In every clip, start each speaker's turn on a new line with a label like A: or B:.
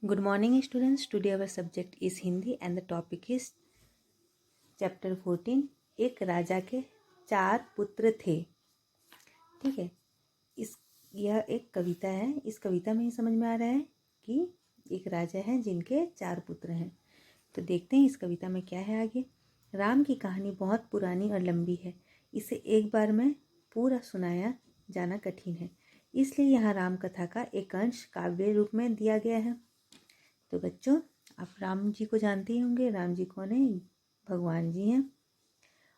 A: Good morning students. Today our subject is Hindi and the topic is chapter 14. एक राजा के 4 पुत्र थे. ठीक है. यह एक कविता है. इस कविता में ही समझ में आ रहा है कि एक राजा है जिनके 4 पुत्र हैं. तो देखते हैं इस कविता में क्या है आगे. राम की कहानी बहुत पुरानी और लंबी है. इसे एक बार में पूरा सुनाया जाना कठिन है, इसलिए यहाँ राम कथा का एक अंश काव्य रूप में दिया गया है. तो बच्चों, आप राम जी को जानते ही होंगे. राम जी कौन है? भगवान जी हैं.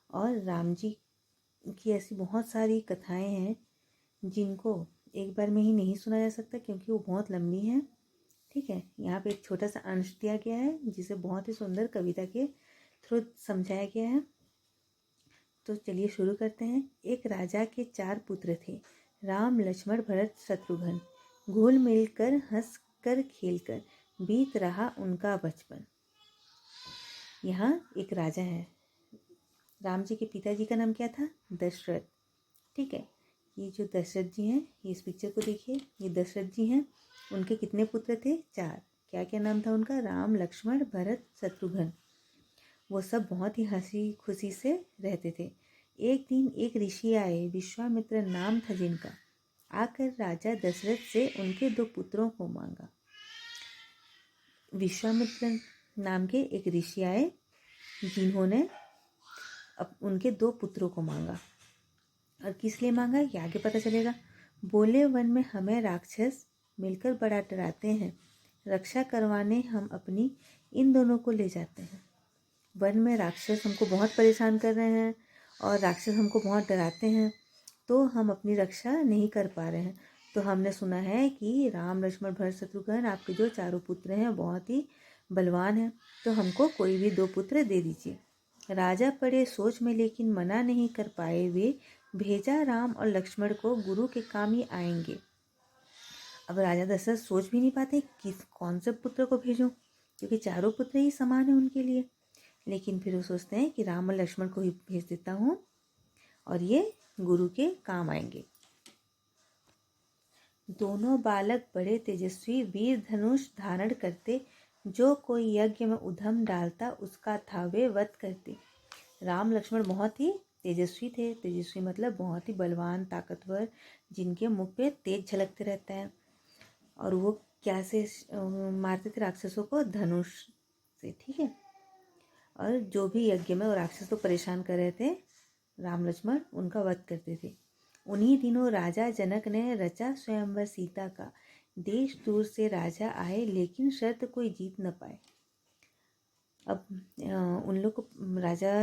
A: और राम जी की ऐसी बहुत सारी कथाएं हैं जिनको एक बार में ही नहीं सुना जा सकता क्योंकि वो बहुत लंबी हैं. ठीक है. यहाँ पे एक छोटा सा अंश दिया गया है जिसे बहुत ही सुंदर कविता के थ्रू समझाया गया है. तो चलिए शुरू करते हैं. एक राजा के 4 पुत्र थे, राम, लक्ष्मण, भरत, शत्रुघ्न. घुल मिल कर, हंस कर, खेल कर बीत रहा उनका बचपन. यहाँ एक राजा है. राम जी के पिताजी का नाम क्या था? दशरथ. ठीक है. ये जो दशरथ जी हैं, ये इस पिक्चर को देखिए. ये दशरथ जी हैं. उनके कितने पुत्र थे? 4. क्या क्या नाम था उनका? राम, लक्ष्मण, भरत, शत्रुघ्न. वो सब बहुत ही हंसी खुशी से रहते थे. एक दिन एक ऋषि आए, विश्वामित्र नाम था जिनका. आकर राजा दशरथ से उनके 2 पुत्रों को मांगा. विश्वामित्र नाम के एक ऋषि आए जिन्होंने उनके 2 पुत्रों को मांगा. और किस लिए मांगा ये आगे पता चलेगा. बोले, वन में हमें राक्षस मिलकर बड़ा डराते हैं. रक्षा करवाने हम अपनी इन दोनों को ले जाते हैं. वन में राक्षस हमको बहुत परेशान कर रहे हैं और राक्षस हमको बहुत डराते हैं, तो हम अपनी रक्षा नहीं कर पा रहे हैं. तो हमने सुना है कि राम, लक्ष्मण, भरत, शत्रुघ्न आपके जो 4 पुत्र हैं बहुत ही बलवान हैं, तो हमको कोई भी 2 पुत्र दे दीजिए. राजा पड़े सोच में लेकिन मना नहीं कर पाए. वे भेजा राम और लक्ष्मण को, गुरु के काम ही आएंगे. अब राजा दशरथ सोच भी नहीं पाते किस कौन से पुत्र को भेजूं, क्योंकि 4 पुत्र ही समान है उनके लिए. लेकिन फिर वो सोचते हैं कि राम और लक्ष्मण को ही भेज देता हूँ और ये गुरु के काम आएंगे. दोनों बालक बड़े तेजस्वी, वीर धनुष धारण करते. जो कोई यज्ञ में उद्यम डालता उसका था वे वध करते. राम लक्ष्मण बहुत ही तेजस्वी थे. तेजस्वी मतलब बहुत ही बलवान, ताकतवर, जिनके मुख पे तेज झलकते रहता है. और वो क्या से मारते थे राक्षसों को? धनुष से. ठीक है. और जो भी यज्ञ में वो राक्षस को परेशान कर रहे थे, राम लक्ष्मण उनका वध करते थे. उन्हीं दिनों राजा जनक ने रचा स्वयंवर सीता का. देश दूर से राजा आए लेकिन शर्त कोई जीत न पाए. अब उन लोग को राजा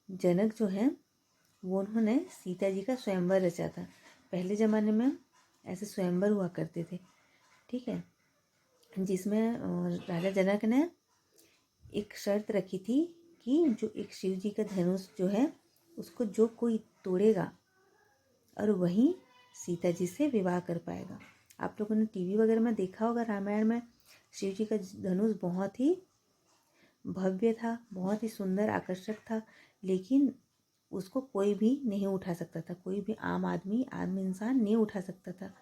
A: जनक जो हैं वो उन्होंने सीता जी का स्वयंवर रचा था. पहले ज़माने में ऐसे स्वयंवर हुआ करते थे. ठीक है. जिसमें राजा जनक ने एक शर्त रखी थी कि जो एक शिव जी का धनुष जो है उसको जो कोई तोड़ेगा और वही सीता जी से विवाह कर पाएगा. आप लोगों ने टीवी वगैरह में देखा होगा, रामायण में शिव जी का धनुष बहुत ही भव्य था, बहुत ही सुंदर, आकर्षक था, लेकिन उसको कोई भी नहीं उठा सकता था. कोई भी आम इंसान नहीं उठा सकता था.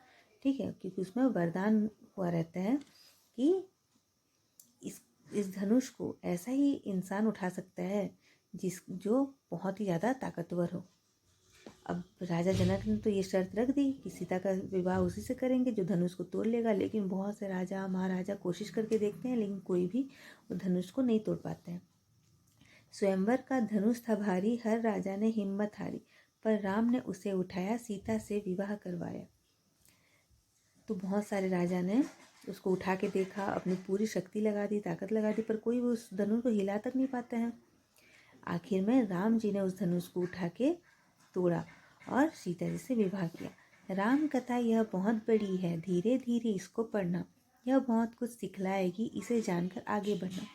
A: ठीक है. क्योंकि उसमें वरदान हुआ रहता है कि इस धनुष को ऐसा ही इंसान उठा सकता है जो बहुत ही ज़्यादा ताकतवर हो. अब राजा जनक ने तो ये शर्त रख दी कि सीता का विवाह उसी से करेंगे जो धनुष को तोड़ लेगा. लेकिन बहुत से राजा महाराजा कोशिश करके देखते हैं लेकिन कोई भी वो धनुष को नहीं तोड़ पाते हैं. स्वयंवर का धनुष था भारी, हर राजा ने हिम्मत हारी, पर राम ने उसे उठाया, सीता से विवाह करवाया. तो बहुत सारे राजा ने उसको उठा के देखा, अपनी पूरी शक्ति लगा दी, ताकत लगा दी, पर कोई उस धनुष को हिला तक नहीं पाते हैं. आखिर में राम जी ने उस धनुष को उठा के तोड़ा और सीता जी से विवाह किया. राम कथा यह बहुत बड़ी है, धीरे धीरे इसको पढ़ना, यह बहुत कुछ सिखलाएगी, इसे जानकर आगे बढ़ना.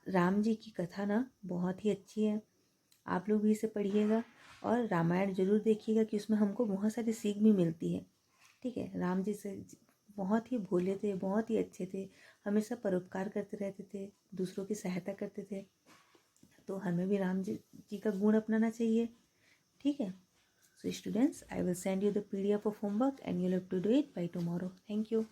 A: राम जी की कथा ना बहुत ही अच्छी है. आप लोग भी इसे पढ़िएगा और रामायण जरूर देखिएगा कि उसमें हमको बहुत सारी सीख भी मिलती है. ठीक है. राम जी से बहुत ही भोले थे, बहुत ही अच्छे थे, हमेशा परोपकार करते रहते थे, दूसरों की सहायता करते थे. तो हमें भी राम जी का गुण अपनाना चाहिए. ठीक है. So students, I will send you the PDF of homework and you'll have to do it by tomorrow. Thank you.